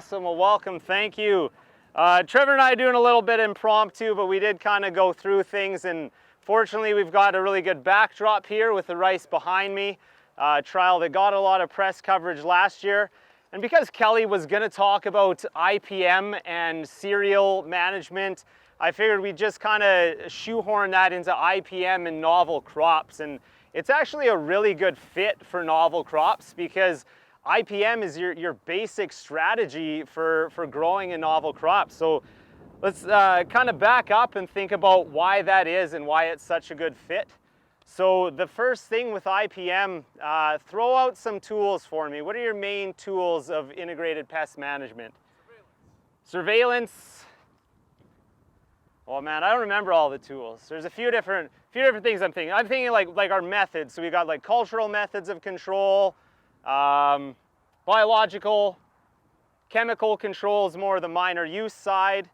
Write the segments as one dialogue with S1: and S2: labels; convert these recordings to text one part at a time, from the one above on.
S1: Awesome, well welcome, thank you. Trevor and I are doing a little bit impromptu, but we did kind of go through things, and fortunately we've got a really good backdrop here with the rice behind me. Trial that got a lot of press coverage last year. And because Kelly was going to talk about IPM and cereal management, I figured we'd just kind of shoehorn that into IPM and novel crops. And it's actually a really good fit for novel crops because IPM is your basic strategy for growing a novel crop. So let's kind of back up and think about why that is and why it's such a good fit. So the first thing with IPM, throw out some tools for me. What are your main tools of integrated pest management? Surveillance. Oh man, I don't remember all the tools. There's a few different things I'm thinking. I'm thinking like our methods. So we got like cultural methods of control, biological, chemical controls, more the minor use side.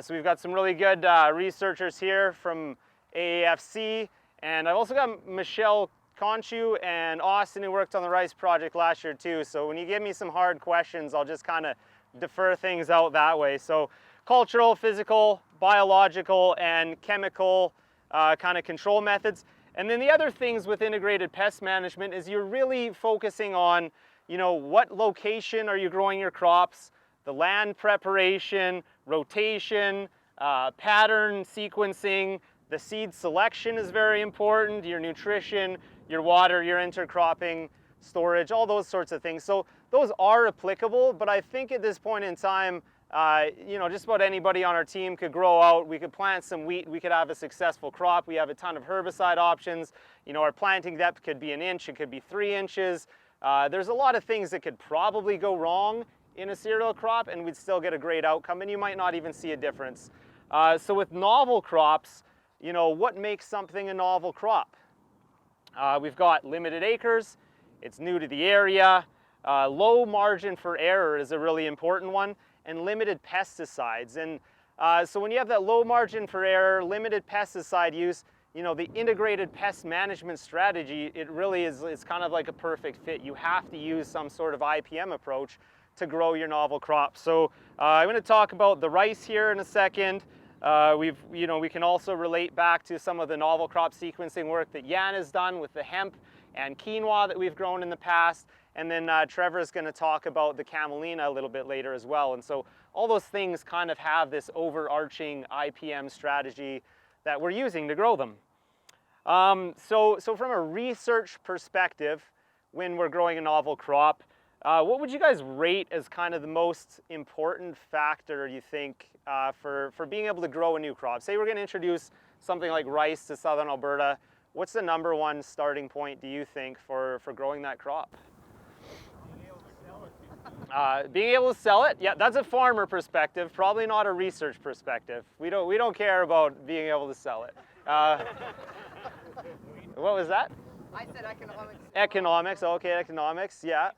S1: So we've got some really good researchers here from AAFC. And I've also got Michelle Conchu and Austin who worked on the rice project last year too. So when you give me some hard questions, I'll just kind of defer things out that way. So cultural, physical, biological, and chemical kind of control methods. And then the other things with integrated pest management is you're really focusing on, you know, what location are you growing your crops, the land preparation, rotation, pattern sequencing. The seed selection is very important, your nutrition, your water, your intercropping, storage, all those sorts of things. So those are applicable, but I think at this point in time, you know, just about anybody on our team could grow out. We could plant some wheat, we could have a successful crop. We have a ton of herbicide options. You know, our planting depth could be 1 inch, it could be 3 inches. There's a lot of things that could probably go wrong in a cereal crop and we'd still get a great outcome, and you might not even see a difference. So with novel crops, you know, what makes something a novel crop? We've got limited acres, it's new to the area, low margin for error is a really important one, and limited pesticides. And so when you have that low margin for error, limited pesticide use, you know, the integrated pest management strategy, it really is, it's kind of like a perfect fit. You have to use some sort of IPM approach to grow your novel crop. So I'm going to talk about the rice here in a second. We can also relate back to some of the novel crop sequencing work that Jan has done with the hemp and quinoa that we've grown in the past. And then Trevor is going to talk about the camelina a little bit later as well. And so all those things kind of have this overarching IPM strategy that we're using to grow them. So from a research perspective, when we're growing a novel crop, what would you guys rate as kind of the most important factor, you think, for being able to grow a new crop? Say we're going to introduce something like rice to southern Alberta. What's the #1 starting point, do you think, for growing that crop? Being able to sell it? Yeah, that's a farmer perspective, probably not a research perspective. We don't care about being able to sell it. What was that?
S2: I said economics.
S1: Economics, okay, economics, yeah.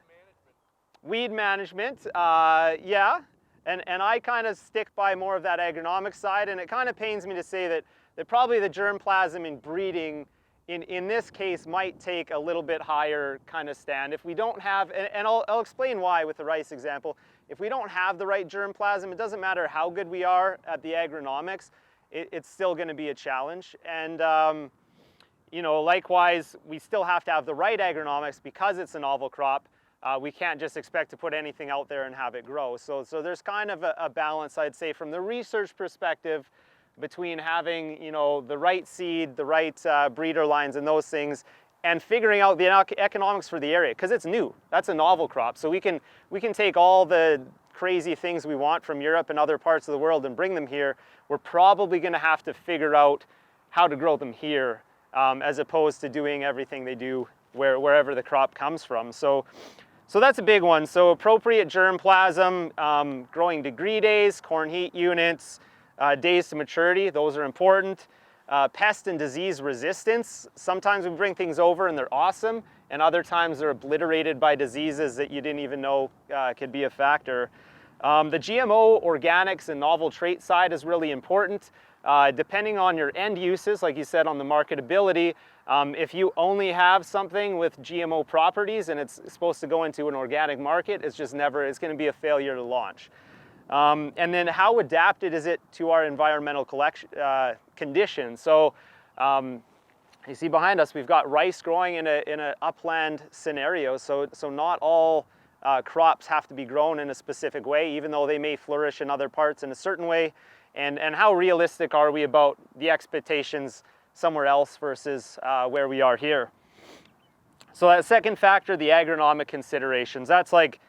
S1: Weed management, yeah, and I kind of stick by more of that agronomic side, and it kind of pains me to say that probably the germplasm in breeding in this case might take a little bit higher kind of stand. If we don't have, and I'll explain why with the rice example, if we don't have the right germplasm, it doesn't matter how good we are at the agronomics, it's still going to be a challenge. And you know, likewise, we still have to have the right agronomics because it's a novel crop. We can't just expect to put anything out there and have it grow. So there's kind of a balance, I'd say, from the research perspective between having, you know, the right seed, the right breeder lines and those things, and figuring out the economics for the area, because it's new. That's a novel crop. So we can take all the crazy things we want from Europe and other parts of the world and bring them here. We're probably going to have to figure out how to grow them here, as opposed to doing everything they do wherever the crop comes from. So that's a big one. So appropriate germplasm, growing degree days, corn heat units, days to maturity, those are important. Pest and disease resistance, sometimes we bring things over and they're awesome, and other times they're obliterated by diseases that you didn't even know could be a factor. The GMO, organics, and novel trait side is really important. depending on your end uses, like you said, on the marketability, if you only have something with GMO properties and it's supposed to go into an organic market, it's just never, it's going to be a failure to launch. And then how adapted is it to our environmental conditions? So you see behind us, we've got rice growing in an upland scenario. So not all crops have to be grown in a specific way, even though they may flourish in other parts in a certain way. And how realistic are we about the expectations somewhere else versus where we are here? So that second factor, the agronomic considerations, that's like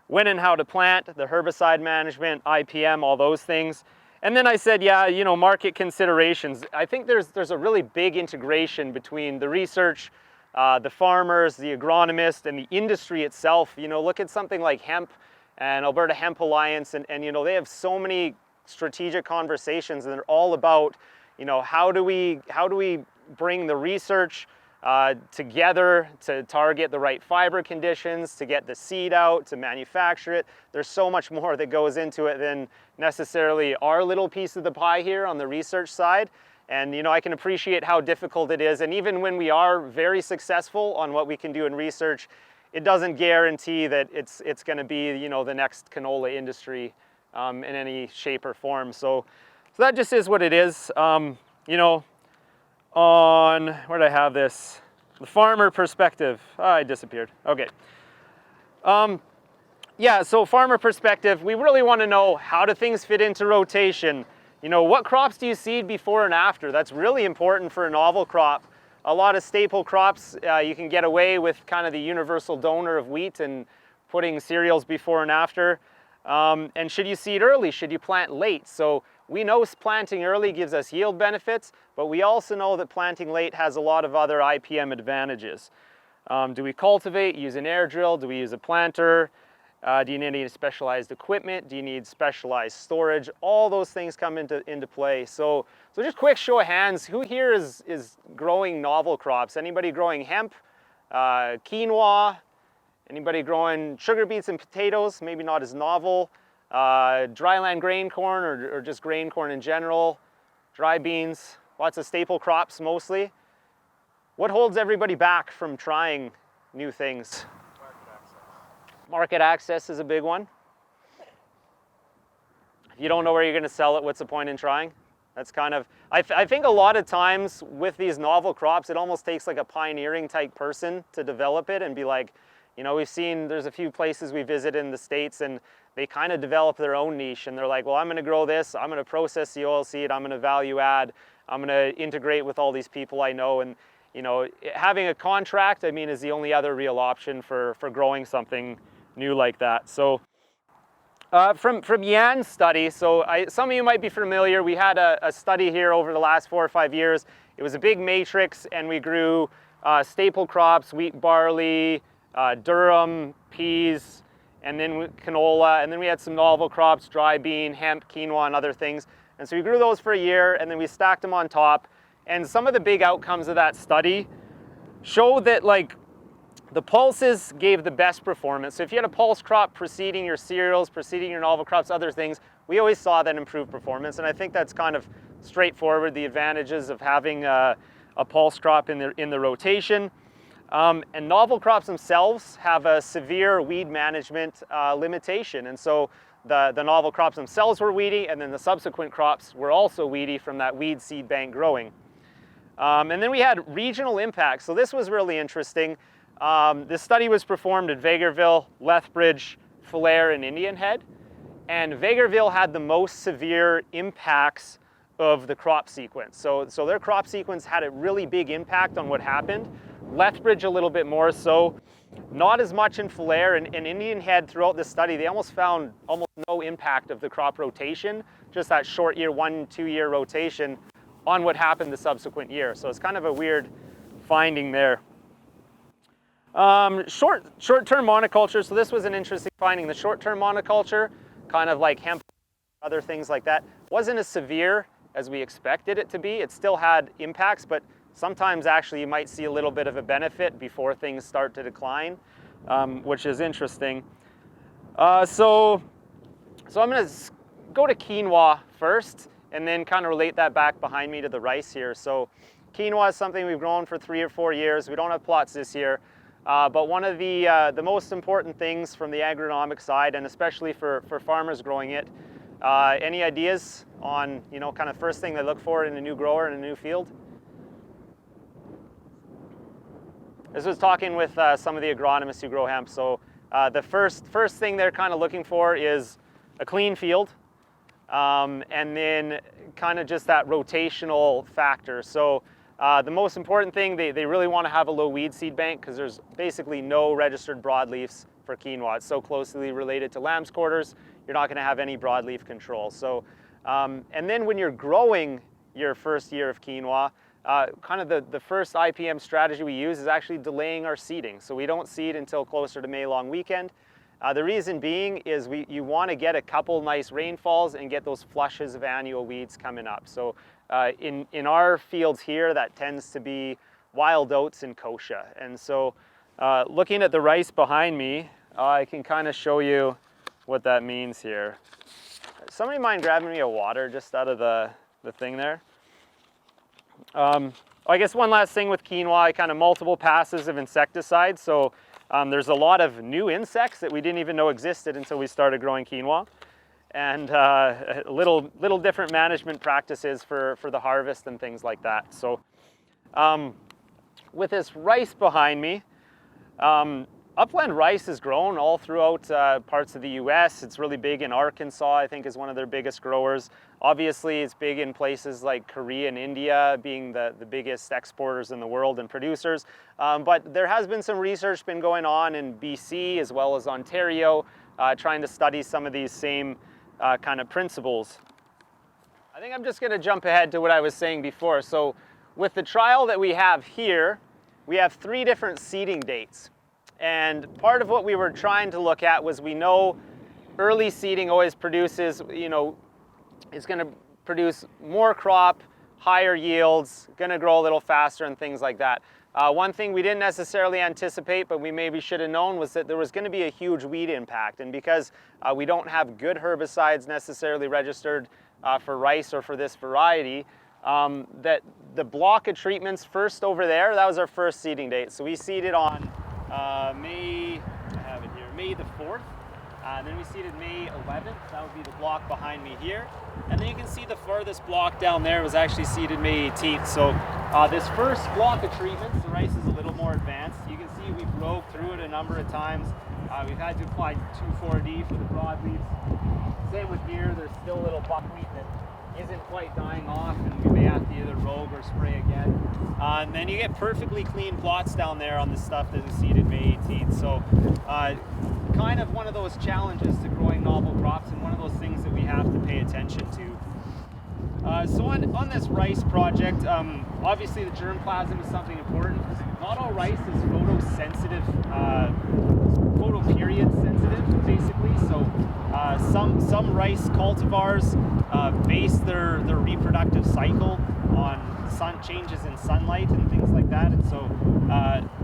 S1: when and how to plant, the herbicide management, IPM, all those things. And then I said, yeah, you know, market considerations. I think there's a really big integration between the research, the farmers, the agronomists, and the industry itself. You know, look at something like hemp and Alberta Hemp Alliance, and you know, they have so many strategic conversations, and they're all about, you know, how do we bring the research together to target the right fiber conditions, to get the seed out, to manufacture it. There's so much more that goes into it than necessarily our little piece of the pie here on the research side. And you know, I can appreciate how difficult it is. And even when we are very successful on what we can do in research, it doesn't guarantee that it's going to be, you know, the next canola industry in any shape or form. So that just is what it is. You know, on, where did I have this? The farmer perspective. I disappeared. Okay. Yeah, so farmer perspective, we really want to know, how do things fit into rotation? You know, what crops do you seed before and after? That's really important for a novel crop. A lot of staple crops, you can get away with kind of the universal donor of wheat and putting cereals before and after. And should you seed early? Should you plant late? So we know planting early gives us yield benefits, but we also know that planting late has a lot of other IPM advantages. Do we cultivate, use an air drill? Do we use a planter? Do you need specialized equipment? Do you need specialized storage? All those things come into play. So just quick show of hands, who here is growing novel crops? Anybody growing hemp, quinoa? Anybody growing sugar beets and potatoes? Maybe not as novel. Dryland grain corn or just grain corn in general. Dry beans, lots of staple crops mostly. What holds everybody back from trying new things? Market access is a big one. If you don't know where you're going to sell it, what's the point in trying? That's kind of, I think a lot of times with these novel crops, it almost takes like a pioneering type person to develop it and be like, you know, we've seen, there's a few places we visit in the States and they kind of develop their own niche and they're like, well, I'm going to grow this, I'm going to process the oilseed, I'm going to value add, I'm going to integrate with all these people I know. And, you know, having a contract, I mean, is the only other real option for growing something new like that. So from Yan's study, so some of you might be familiar, we had a study here over the last 4 or 5 years. It was a big matrix and we grew staple crops, wheat, barley, durum, peas, and then canola, and then we had some novel crops, dry bean, hemp, quinoa, and other things. And so we grew those for a year, and then we stacked them on top. And some of the big outcomes of that study showed that, like, the pulses gave the best performance. So if you had a pulse crop preceding your cereals, preceding your novel crops, other things, we always saw that improved performance. And I think that's kind of straightforward, the advantages of having a pulse crop in the rotation. And novel crops themselves have a severe weed management limitation. And so the novel crops themselves were weedy, and then the subsequent crops were also weedy from that weed seed bank growing. And then we had regional impacts. So this was really interesting. This study was performed at Vegreville, Lethbridge, Falher, and Indian Head. And Vegreville had the most severe impacts of the crop sequence. So their crop sequence had a really big impact on what happened. Lethbridge a little bit more so. Not as much in Falher and Indian Head throughout this study. They almost found almost no impact of the crop rotation, just that short year, 1-2 year rotation on what happened the subsequent year. So it's kind of a weird finding there. Short-term monoculture, so this was an interesting finding. The short-term monoculture, kind of like hemp, other things like that, wasn't as severe as we expected it to be. It still had impacts, but sometimes actually you might see a little bit of a benefit before things start to decline, which is interesting. So I'm going to go to quinoa first. and then kind of relate that back behind me to the rice here. So quinoa is something we've grown for 3 or 4 years. We don't have plots this year, but one of the most important things from the agronomic side, and especially for farmers growing it, any ideas on, you know, kind of first thing they look for in a new grower in a new field? This was talking with some of the agronomists who grow hemp. So the first thing they're kind of looking for is a clean field, and then kind of just that rotational factor. So the most important thing, they really want to have a low weed seed bank, because there's basically no registered broadleafs for quinoa. It's so closely related to lamb's quarters, you're not going to have any broadleaf control. So, and then when you're growing your first year of quinoa, kind of the first IPM strategy we use is actually delaying our seeding. So we don't seed until closer to May long weekend. The reason being is you want to get a couple nice rainfalls and get those flushes of annual weeds coming up. So in our fields here, that tends to be wild oats and kochia. And so looking at the rice behind me, I can kind of show you what that means here. Somebody mind grabbing me a water just out of the thing there? I guess one last thing with quinoa, kind of multiple passes of insecticides. So there's a lot of new insects that we didn't even know existed until we started growing quinoa, and little different management practices for the harvest and things like that. So with this rice behind me, upland rice is grown all throughout parts of the US. It's really big in Arkansas, I think, is one of their biggest growers. Obviously, it's big in places like Korea and India, being the biggest exporters in the world and producers. But there has been some research been going on in BC as well as Ontario, trying to study some of these same kind of principles. I think I'm just going to jump ahead to what I was saying before. So with the trial that we have here, we have 3 different seeding dates. And part of what we were trying to look at was, we know early seeding always produces, you know, it's going to produce more crop, higher yields, going to grow a little faster and things like that. One thing we didn't necessarily anticipate, but we maybe should have known, was that there was going to be a huge weed impact. And because we don't have good herbicides necessarily registered for rice or for this variety, that the block of treatments first over there, that was our first seeding date. So we seeded on May the 4th. Then we seeded May 11th. That would be the block behind me here. And then you can see the farthest block down there was actually seeded May 18th. So this first block of treatments, the rice is a little more advanced. You can see we broke through it a number of times. We've had to apply 2,4-D for the broadleaves. Same with here, there's still a little buckwheat that isn't quite dying off, and we may have to either rogue or spray again. And then you get perfectly clean plots down there on the stuff that is seeded May 18th. So kind of one of those challenges to growing novel crops, and one of those things that we have to pay attention to. So on this rice project, obviously the germplasm is something important. Not all rice is photosensitive, photoperiod sensitive, basically. So some rice cultivars base their reproductive cycle on changes in sunlight and things like that, and so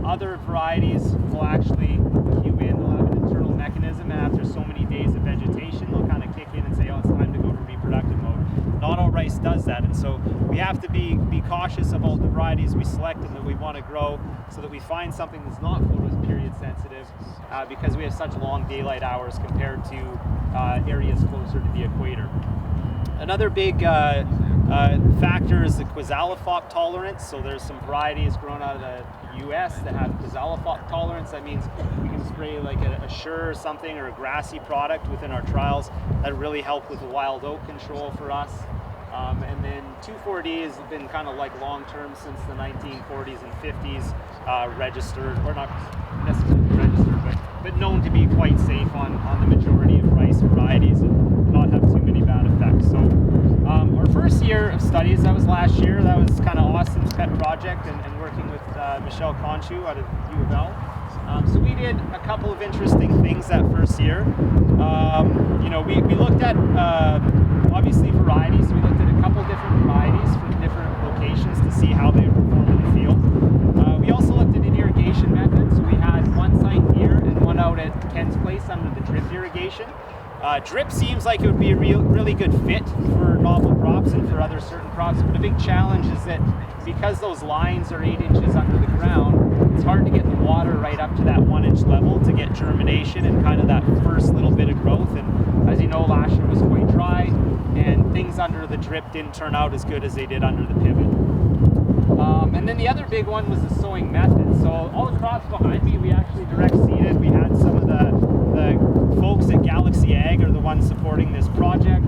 S1: other varieties will actually cue in. They'll have an internal mechanism, and after so many days of vegetation, they'll kind of kick in and say, oh, it's time to go to reproductive mode. Not all rice does that, and so we have to be cautious about the varieties we select and that we want to grow, so that we find something that's not photoperiod sensitive, because we have such long daylight hours compared to areas closer to the equator. Another big factor is the quizalofop tolerance. So there's some varieties grown out of the US that have quizalofop tolerance. That means we can spray like a Sure or something, or a grassy product within our trials. That really helped with the wild oat control for us. And then 2,4-D has been kind of like long-term since the 1940s and 50s, registered, or not necessarily registered, but known to be quite safe on the majority of rice varieties and not have too many bad effects. So our first year of studies, that was last year, that was kind of Austin's pet project, and working with Michelle Conchu out of U of L. So we did a couple of interesting things that first year. You know, we looked at obviously varieties. We looked at a couple different varieties from different locations to see how they perform in the field. We also looked at an irrigation method. So we had one site here and one out at Ken's place under the drip irrigation. Drip seems like it would be a really good fit for novel crops and for other certain crops. But a big challenge is that because those lines are 8 inches under the ground, it's hard to get the water right up to that 1 inch level to get germination and kind of that first little bit of growth. And as you know, last year was quite dry, and things under the drip didn't turn out as good as they did under the pivot. And then the other big one was the sowing method. So all the crops behind me, we actually direct seeded. We had some of the folks at Galaxy Ag are the ones supporting this project.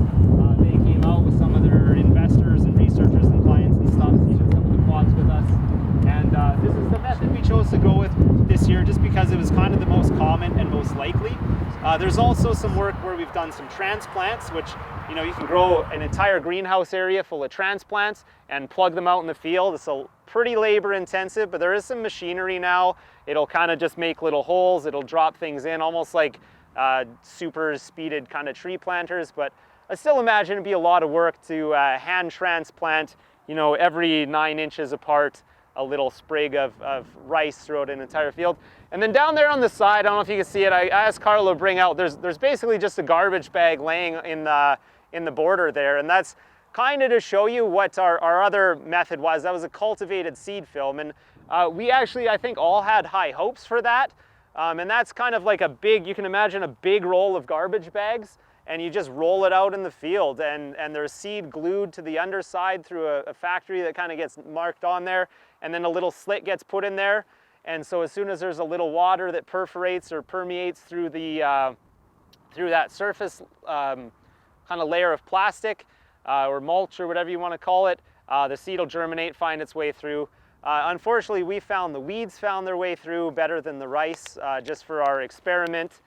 S1: They came out with some of their investors and researchers and clients and stuff, seeded some of the plots with us. And this is the method we chose to go with this year just because it was kind of the most common and most likely. There's also some work where we've done some transplants, which you can grow an entire greenhouse area full of transplants and plug them out in the field. It's a pretty labor intensive, but there is some machinery now. It'll kind of just make little holes. It'll drop things in almost like super speeded kind of tree planters. But I still imagine it'd be a lot of work to hand transplant, every 9 inches apart, a little sprig of rice throughout an entire field. And then down there on the side, I don't know if you can see it, I asked Carlo to bring out, there's basically just a garbage bag laying in the border there, and that's kind of to show you what our other method was. That was a cultivated seed film, and we actually, I think, all had high hopes for that. And that's kind of like you can imagine a big roll of garbage bags, and you just roll it out in the field, and there's seed glued to the underside through a factory that kind of gets marked on there, and then a little slit gets put in there. And so as soon as there's a little water that perforates or permeates through through that surface kind of layer of plastic or mulch or whatever you want to call it, the seed will germinate, find its way through. Unfortunately, we found the weeds found their way through better than the rice just for our experiment.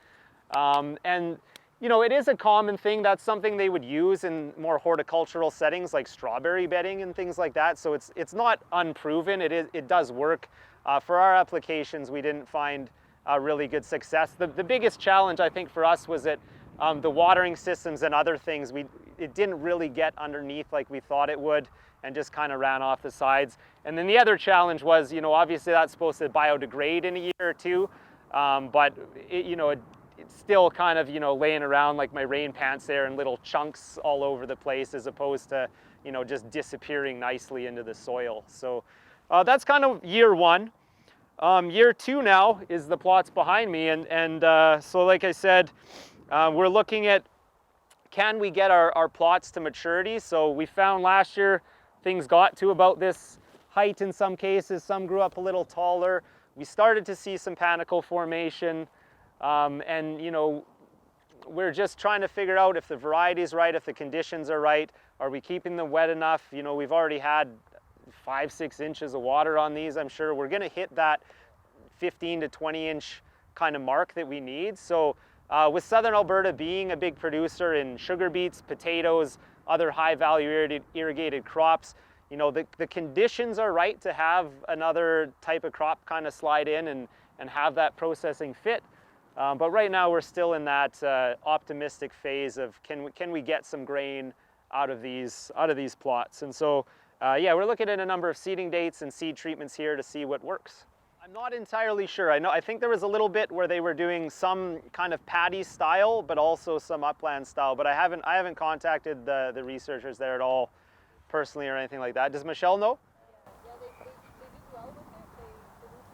S1: And it is a common thing. That's something they would use in more horticultural settings like strawberry bedding and things like that. So it's not unproven. It does work. For our applications, we didn't find really good success. The biggest challenge, I think, for us was that the watering systems and other things, it didn't really get underneath like we thought it would, and just kind of ran off the sides. And then the other challenge was, obviously that's supposed to biodegrade in a year or two, but it's still kind of, laying around like my rain pants there in little chunks all over the place, as opposed to, just disappearing nicely into the soil. So that's kind of year one. Year two now is the plots behind me, and so like I said, we're looking at, can we get our plots to maturity? So we found last year things got to about this height in some cases. Some grew up a little taller. We started to see some panicle formation, and we're just trying to figure out if the variety is right, if the conditions are right. Are we keeping them wet enough? We've already had 5-6 inches of water on these. I'm sure we're going to hit that 15 to 20 inch kind of mark that we need. So with southern Alberta being a big producer in sugar beets, potatoes, other high value irrigated crops, the conditions are right to have another type of crop kind of slide in and have that processing fit. But right now we're still in that optimistic phase of can we get some grain out of these plots. And so yeah, we're looking at a number of seeding dates and seed treatments here to see what works. I'm not entirely sure. I think there was a little bit where they were doing some kind of paddy style, but also some upland style. But I haven't contacted the researchers there at all, personally or anything like that. Does Michelle know?
S2: Yeah, they did well with it.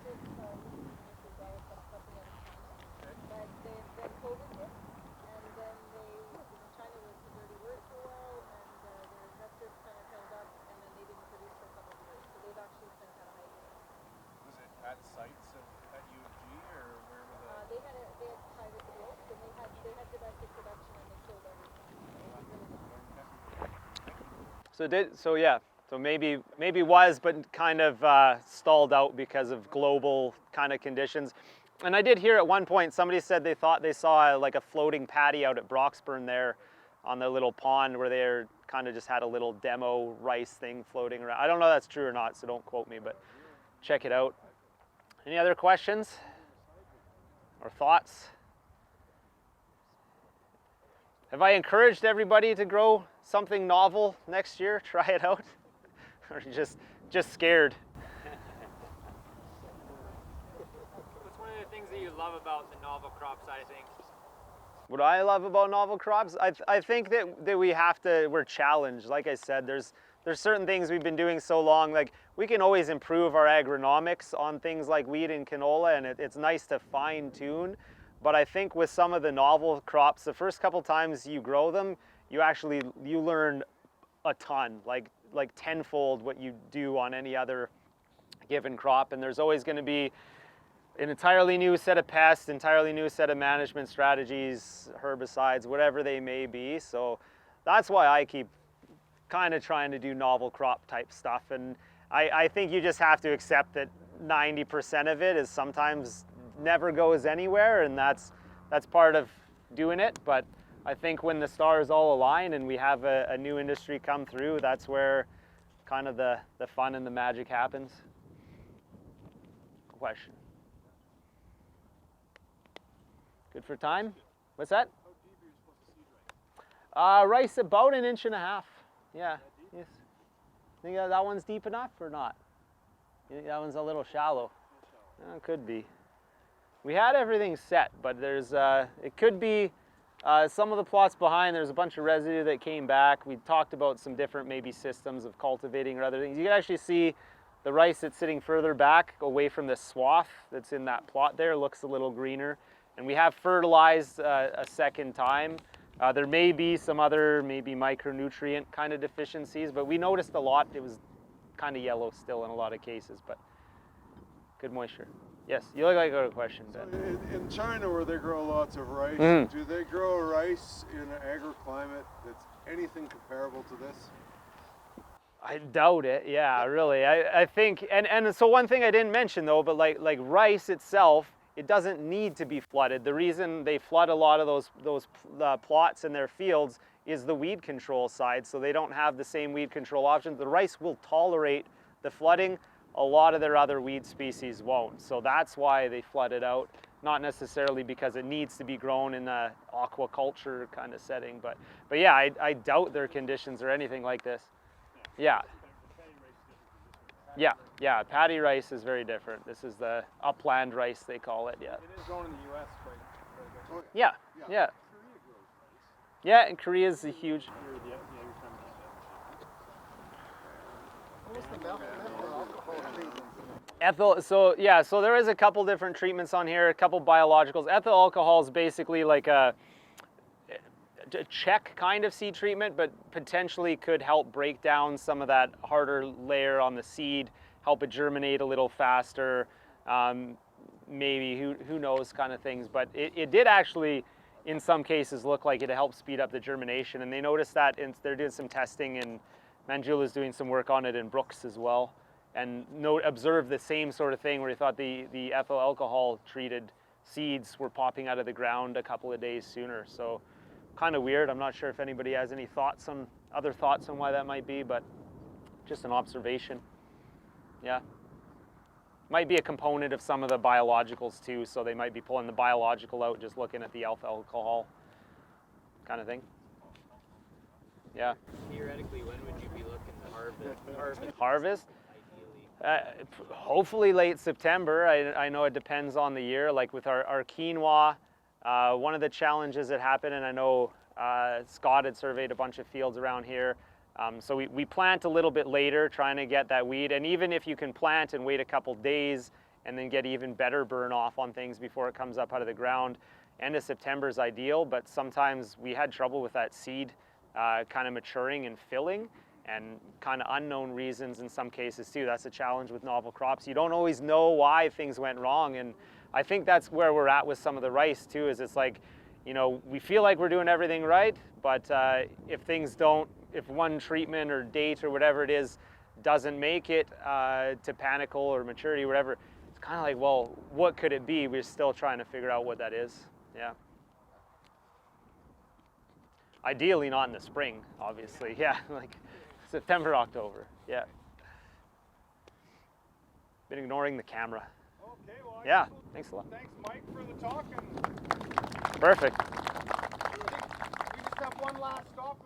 S2: They produced it well from something out of China. But then COVID hit, and then China was a dirty word for a while, and their investors kind of held up, and then they didn't produce for a couple of years. So they've actually kind of had a hiatus.
S3: Was it at sites at UG, or where was it?
S2: They had private growth, and they had domestic production, and they sold everything.
S1: So maybe was, but kind of stalled out because of global kind of conditions. And I did hear at one point somebody said they thought they saw like a floating paddy out at Broxburn there on their little pond where they kind of just had a little demo rice thing floating around. I don't know if that's true or not, so don't quote me, but check it out. Any other questions or thoughts? Have I encouraged everybody to grow something novel next year? Try it out? Or just scared?
S4: What's one of the things that you love about the novel crop side of things?
S1: What I love about novel crops, I think that we're challenged. Like I said, there's certain things we've been doing so long, like we can always improve our agronomics on things like wheat and canola, and it's nice to fine tune. But I think with some of the novel crops, the first couple times you grow them, you learn a ton, like tenfold what you do on any other given crop. And there's always going to be an entirely new set of pests, entirely new set of management strategies, herbicides, whatever they may be. So that's why I keep kind of trying to do novel crop type stuff. And I think you just have to accept that 90% of it is sometimes never goes anywhere, and that's part of doing it. But I think when the stars all align and we have a new industry come through, that's where kind of the fun and the magic happens. Question. Good for time? What's that?
S3: How deep are you supposed to seed rice?
S1: Rice about 1.5 inches. Yeah. Yes. Think that one's deep enough or not? You think that one's a little shallow? Could be. We had everything set, but there's it could be some of the plots behind. There's a bunch of residue that came back. We talked about some different maybe systems of cultivating or other things. You can actually see the rice that's sitting further back away from the swath that's in that plot there looks a little greener. And we have fertilized a second time. There may be some other maybe micronutrient kind of deficiencies, but we noticed a lot. It was kind of yellow still in a lot of cases, but good moisture. Yes, you look like you got a question, Ben.
S4: So in China, where they grow lots of rice, do they grow rice in an agroclimate that's anything comparable to this?
S1: I doubt it. Yeah, really. I think, and so one thing I didn't mention though, but like rice itself, it doesn't need to be flooded. The reason they flood a lot of those plots in their fields is the weed control side, so they don't have the same weed control options. The rice will tolerate the flooding. A lot of their other weed species won't. So that's why they flood it out, not necessarily because it needs to be grown in the aquaculture kind of setting. But yeah, I doubt their conditions are anything like this. Yeah. Yeah, paddy rice is very different. This is the upland rice, they call it, yeah.
S3: It is grown in the U.S. quite a bit.
S1: Yeah.
S3: Korea grows rice.
S1: Yeah, and Korea's a huge...
S4: What's the methyl alcohol treatment?
S1: So there is a couple different treatments on here, a couple biologicals. Ethyl alcohol is basically like a check kind of seed treatment, but potentially could help break down some of that harder layer on the seed, help it germinate a little faster, maybe, who knows kind of things. But it did actually, in some cases, look like it helped speed up the germination. And they noticed that they're doing some testing, and Manjula's doing some work on it in Brooks as well. And observed the same sort of thing where he thought the ethyl alcohol treated seeds were popping out of the ground a couple of days sooner. So kind of weird. I'm not sure if anybody has any other thoughts on why that might be, but just an observation. Yeah. Might be a component of some of the biologicals too, so they might be pulling the biological out, just looking at the alpha alcohol kind of thing. Yeah.
S5: Theoretically, when would you be looking to harvest?
S1: Harvest?
S5: Ideally.
S1: Hopefully late September. I know it depends on the year. Like with our quinoa, one of the challenges that happened, and I know Scott had surveyed a bunch of fields around here, so we plant a little bit later, trying to get that weed. And even if you can plant and wait a couple days and then get even better burn off on things before it comes up out of the ground, end of September is ideal. But sometimes we had trouble with that seed kind of maturing and filling, and kind of unknown reasons in some cases too. That's a challenge with novel crops. You don't always know why things went wrong, and I think that's where we're at with some of the rice too, is it's like, you know, we feel like we're doing everything right, but if one treatment or date or whatever it is doesn't make it to panicle or maturity or whatever, it's kind of like, well, what could it be? We're still trying to figure out what that is. Yeah. Ideally not in the spring, obviously. Yeah, like September, October. Yeah. Been ignoring the camera.
S3: Okay, well,
S1: Yeah, thanks a lot.
S3: thanks, Mike, for the talk. And
S1: Perfect.
S3: I think we just have one last stop.